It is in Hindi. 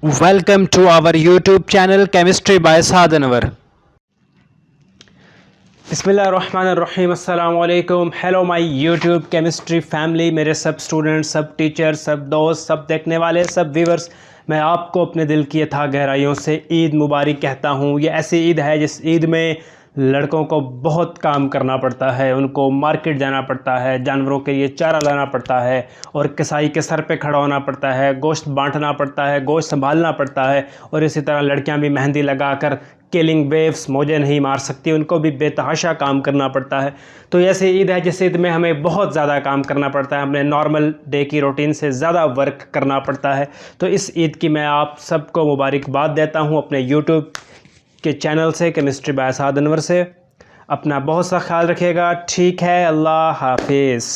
Welcome to our YouTube channel Chemistry by Saad Anwar. बिस्मिल्लाहिर्रहमानिर्रहीम अस्सलाम वालेकुम। Hello my YouTube chemistry family, मेरे सब स्टूडेंट्स, सब टीचर्स, सब दोस्त, सब देखने वाले, सब व्यूवर्स, मैं आपको अपने दिल की अथाह गहराइयों से ईद मुबारक कहता हूँ। ये ऐसी ईद है जिस ईद में लड़कों को बहुत काम करना पड़ता है, उनको मार्केट जाना पड़ता है, जानवरों के लिए चारा लाना पड़ता है और कसाई के सर पे खड़ा होना पड़ता है, गोश्त बांटना पड़ता है, गोश्त संभालना पड़ता है। और इसी तरह लड़कियां भी मेहंदी लगाकर किलिंग वेव्स मौजें नहीं मार सकती, उनको भी बेतहाशा काम करना पड़ता है। तो ऐसी ईद है जिस ईद में हमें बहुत ज़्यादा काम करना पड़ता है, अपने नॉर्मल डे की रूटीन से ज़्यादा वर्क करना पड़ता है। तो इस ईद की मैं आप सबको मुबारकबाद देता हूँ अपने यूट्यूब के चैनल से, केमिस्ट्री बाय साद अनवर से। अपना बहुत सा ख्याल रखिएगा। ठीक है, अल्लाह हाफिज़।